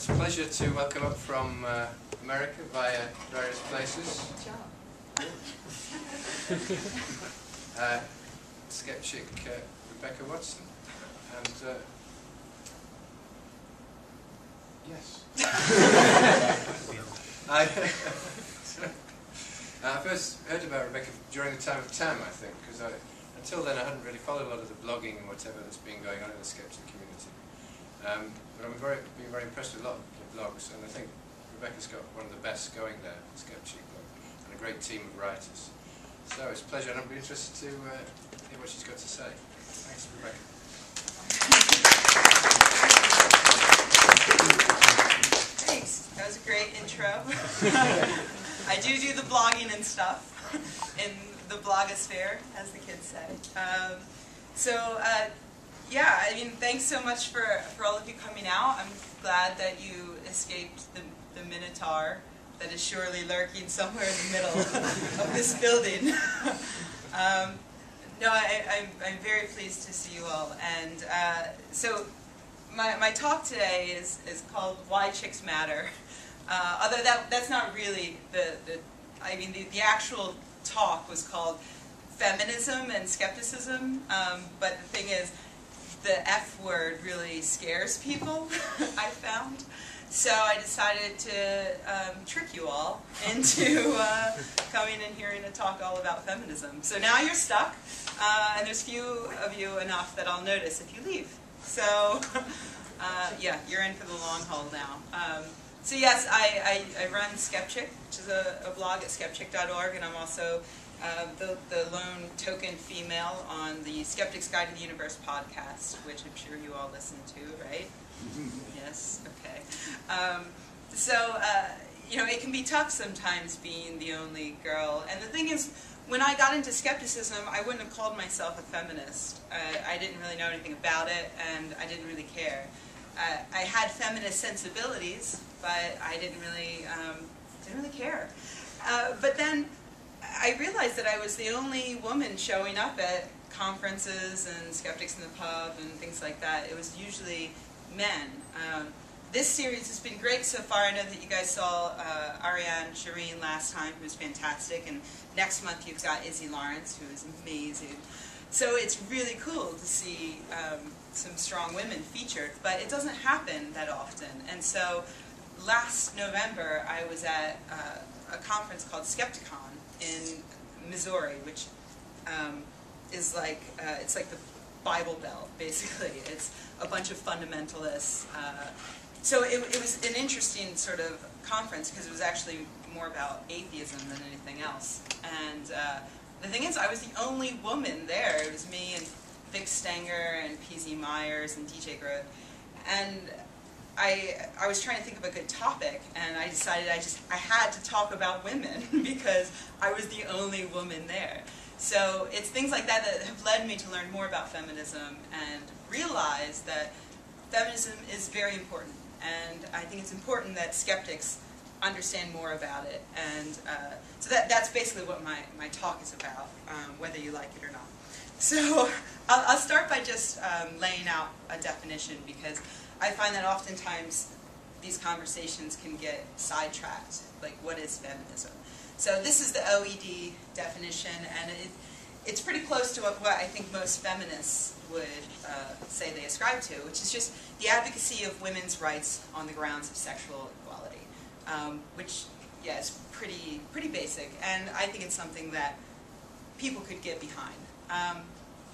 It's a pleasure to welcome up from America via various places. Skepchick Rebecca Watson, and yes. I first heard about Rebecca during the time of TAM, I think, because until then I hadn't really followed a lot of the blogging and whatever that's been going on in the skeptic community. But I've been very impressed with a lot of blogs, and I think Rebecca's got one of the best going there, Skepchick blog, and a great team of writers. So it's a pleasure, and I'll be interested to hear what she's got to say. Thanks, Rebecca. Thanks. That was a great intro. I do the blogging and stuff in the blogosphere, as the kids say. Yeah, I mean, thanks so much for all of you coming out. I'm glad that you escaped the Minotaur that is surely lurking somewhere in the middle of this building. No, I'm very pleased to see you all. And so my talk today is called Why Chicks Matter. Although that's not really the actual talk was called Feminism and Skepticism, but the thing is, the F word really scares people, I found. So I decided to trick you all into coming and hearing a talk all about feminism. So now you're stuck, and there's few of you enough that I'll notice if you leave. So yeah, you're in for the long haul now. So yes, I run Skepchick, which is a blog at skepchick.org, and I'm also the lone token female on the Skeptic's Guide to the Universe podcast, which I'm sure you all listen to, right? Yes, okay. You know, it can be tough sometimes being the only girl. And the thing is, when I got into skepticism, I wouldn't have called myself a feminist. I didn't really know anything about it, and I didn't really care. I had feminist sensibilities, but I didn't really care. But then I realized that I was the only woman showing up at conferences and Skeptics in the Pub and things like that. It was usually men. This series has been great so far. I know that you guys saw Ariane Shireen last time, who was fantastic, and next month you've got Izzy Lawrence, who is amazing. So it's really cool to see some strong women featured, but it doesn't happen that often. And so last November I was at a conference called Skepticon in Missouri, which is like it's like the Bible Belt, basically. It's a bunch of fundamentalists. So it was an interesting sort of conference because it was actually more about atheism than anything else. And the thing is, I was the only woman there. It was me and Vic Stenger and P.Z. Myers and DJ Groth. And I was trying to think of a good topic, and I decided I had to talk about women because I was the only woman there. So it's things like that that have led me to learn more about feminism and realize that feminism is very important. And I think it's important that skeptics understand more about it. And so that's basically what my talk is about, whether you like it or not. So I'll start by just laying out a definition, because I find that oftentimes these conversations can get sidetracked, like what is feminism? So this is the OED definition, and it's pretty close to what I think most feminists would say they ascribe to, which is just the advocacy of women's rights on the grounds of sexual equality, which, yeah, is pretty basic, and I think it's something that people could get behind.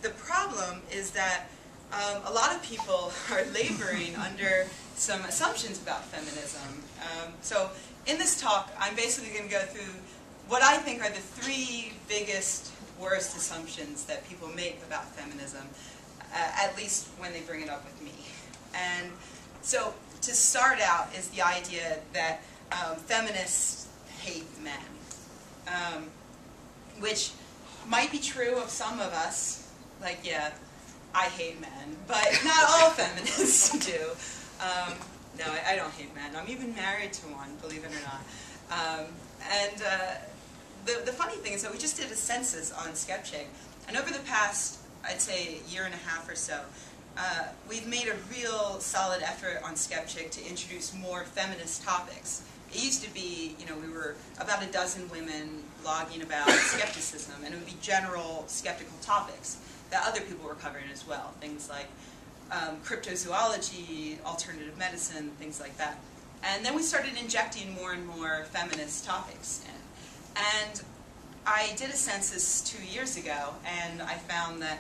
The problem is that a lot of people are laboring under some assumptions about feminism. So in this talk, I'm basically going to go through what I think are the three biggest, worst assumptions that people make about feminism, at least when they bring it up with me. And so to start out is the idea that feminists hate men, which might be true of some of us. Like, yeah, I hate men, but not all feminists do. No, I don't hate men. I'm even married to one, believe it or not. The funny thing is that we just did a census on Skepchick, and over the past, I'd say, year and a half or so, we've made a real solid effort on Skepchick to introduce more feminist topics. It used to be, we were about a dozen women blogging about skepticism, and it would be general skeptical topics that other people were covering as well. Things like cryptozoology, alternative medicine, things like that. And then we started injecting more and more feminist topics in. And I did a census 2 years ago, and I found that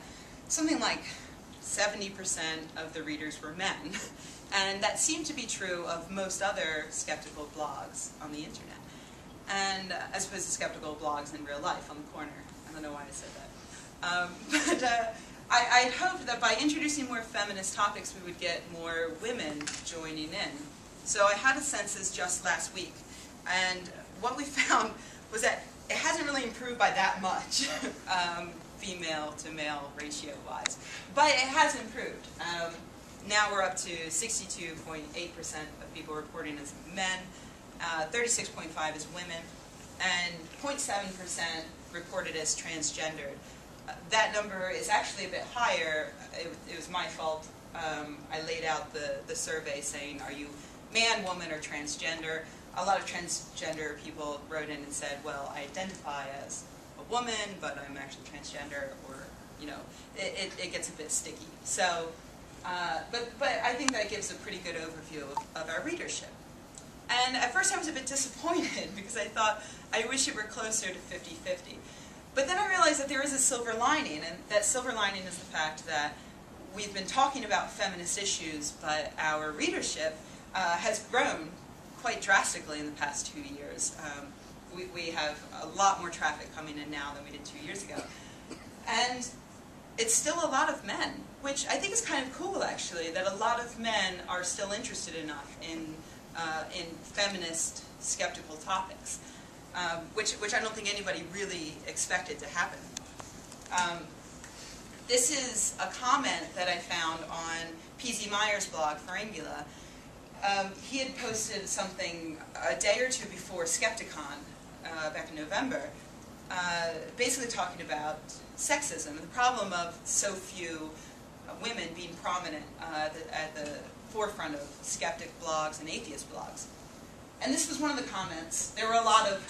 something like 70% of the readers were men. And that seemed to be true of most other skeptical blogs on the internet. And as opposed to skeptical blogs in real life on the corner. I don't know why I said that. I'd hoped that by introducing more feminist topics, we would get more women joining in. So I had a census just last week, and what we found was that it hasn't really improved by that much, female to male ratio-wise, but it has improved. Now we're up to 62.8% of people reporting as men, 36.5% as women, and 0.7% reported as transgendered. That number is actually a bit higher. It was my fault. I laid out the survey saying, are you man, woman, or transgender? A lot of transgender people wrote in and said, well, I identify as a woman, but I'm actually transgender, or, it gets a bit sticky. So, but I think that gives a pretty good overview of our readership. And at first I was a bit disappointed because I thought, I wish it were closer to 50-50. But then I realized that there is a silver lining, and that silver lining is the fact that we've been talking about feminist issues, but our readership has grown quite drastically in the past 2 years. We have a lot more traffic coming in now than we did 2 years ago. And it's still a lot of men, which I think is kind of cool, actually, that a lot of men are still interested enough in feminist skeptical topics. Which I don't think anybody really expected to happen. This is a comment that I found on P.Z. Meyer's blog, Farangula. He had posted something a day or two before Skepticon, back in November, basically talking about sexism, the problem of so few women being prominent at the forefront of skeptic blogs and atheist blogs. And this was one of the comments. There were a lot of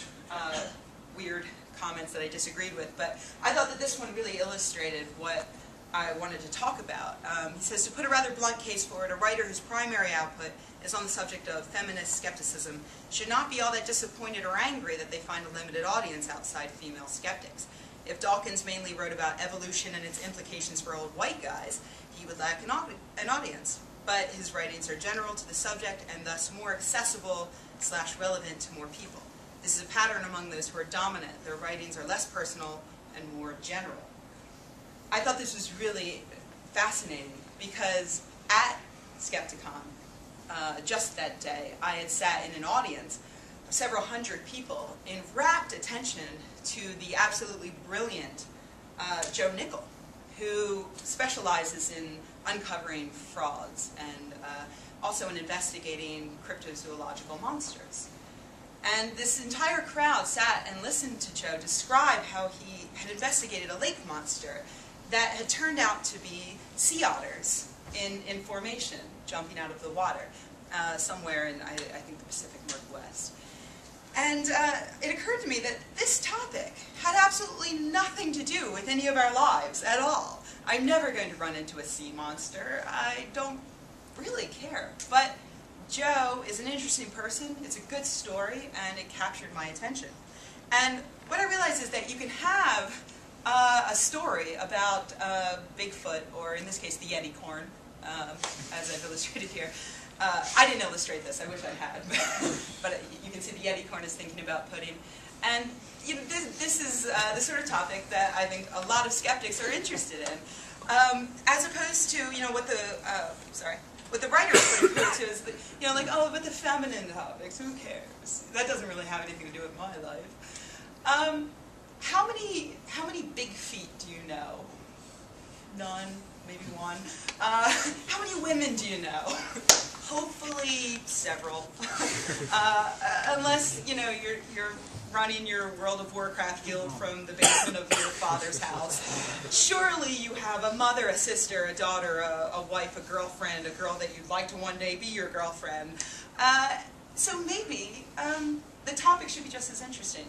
weird comments that I disagreed with, but I thought that this one really illustrated what I wanted to talk about. He says, to put a rather blunt case forward, a writer whose primary output is on the subject of feminist skepticism should not be all that disappointed or angry that they find a limited audience outside female skeptics. If Dawkins mainly wrote about evolution and its implications for old white guys, he would lack an audience. But his writings are general to the subject and thus more accessible / relevant to more people. This is a pattern among those who are dominant. Their writings are less personal and more general. I thought this was really fascinating because at Skepticon, just that day, I had sat in an audience of several hundred people in rapt attention to the absolutely brilliant Joe Nickell, who specializes in uncovering frauds and also in investigating cryptozoological monsters. And this entire crowd sat and listened to Joe describe how he had investigated a lake monster that had turned out to be sea otters in formation, jumping out of the water, somewhere in, I think, the Pacific Northwest. And it occurred to me that this topic had absolutely nothing to do with any of our lives at all. I'm never going to run into a sea monster. I don't really care. But Joe is an interesting person, it's a good story, and it captured my attention. And what I realized is that you can have a story about Bigfoot, or in this case the Yeti corn, as I've illustrated here. I didn't illustrate this, I wish I had, but you can see the Yeti corn is thinking about pudding. And this is the sort of topic that I think a lot of skeptics are interested in. As opposed to, what the writers would put to is, like, oh, but the feminine topics, who cares? That doesn't really have anything to do with my life. How many big feet do you know? none, maybe one. How many women do you know? Hopefully several. Unless, you know, you're running your World of Warcraft guild from the basement of your father's house. Surely you have a mother, a sister, a daughter, a wife, a girlfriend, a girl that you'd like to one day be your girlfriend. So maybe the topic should be just as interesting.